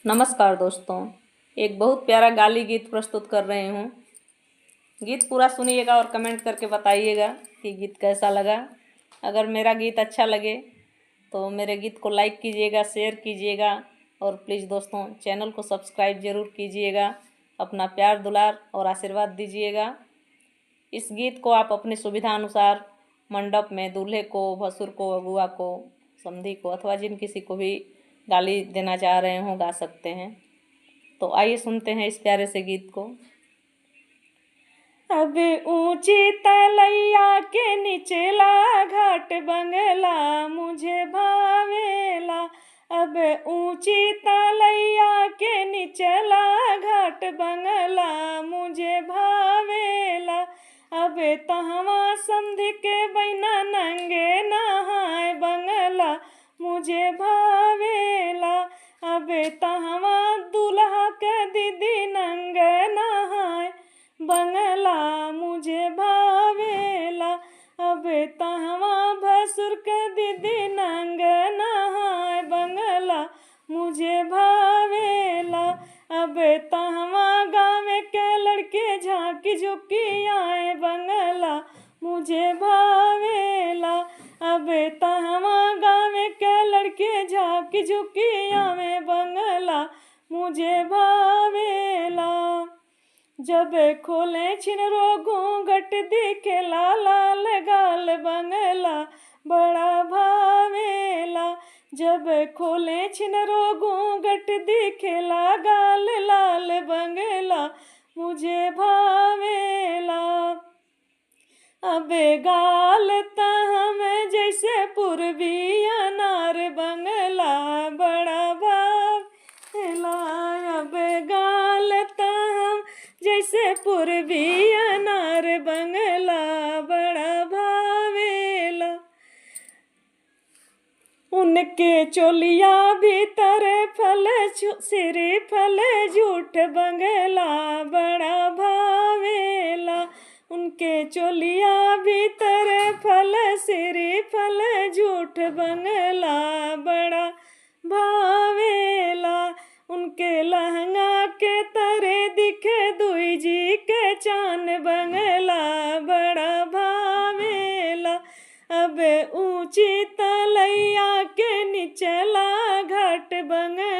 नमस्कार दोस्तों, एक बहुत प्यारा गाली गीत प्रस्तुत कर रही हूँ। गीत पूरा सुनिएगा और कमेंट करके बताइएगा कि गीत कैसा लगा। अगर मेरा गीत अच्छा लगे तो मेरे गीत को लाइक कीजिएगा, शेयर कीजिएगा और प्लीज़ दोस्तों चैनल को सब्सक्राइब ज़रूर कीजिएगा। अपना प्यार दुलार और आशीर्वाद दीजिएगा। इस गीत को आप अपनी सुविधा अनुसार मंडप में दूल्हे को, भसुर को, अगुआ को, समधी को अथवा जिन किसी को भी गाली देना चाह रहे हों गा सकते हैं। तो आइए सुनते हैं इस प्यारे से गीत को। अब ऊंची तलैया के निचला घाट बंगला मुझे भावेला। अब ऊंची तलैया के निचला घाट बंगला मुझे भावेला। अब तहवा समधी के बैना नंगे नहाए बंगला मुझे भावेला। अब तहवा दूल्हा के दीदी नंगे नहाए बंगला मुझे भावेला। अब तहवा भसुर के दीदी नंगे नहाए बंगला मुझे भावेला। अब तहवा गाँव के लड़के झांकी झुकी आए बंगला मुझे भावेला। अब तहवा गाँव के लड़के झांकी झुकी आए बंगला मुझे भावेला। जब खोले छिनरो घूंघट दिखे लाल गाल बंगला बड़ा भावेला। जब खोले छिनरो घूंघट दिखे गाल लाल बंगला मुझे भावेला। अब गाल तहम जैसे पूर्वी अनार बंगला बड़ा भावेला। अब गाल तहम जैसे पूर्वी अनार बंगला बड़ा भावेला। उनके चोलिया भीतर फल सिरे फल झूठ बंगला बड़ा भावेला। उनके चोलिया भीतर फल सिरे फल झूठ बंगला बड़ा भावेला। उनके लहंगा के तरे दिखे दुई जी के चान बंगला बड़ा भावेला। अब ऊंची तलैया के निचला घाट बंगला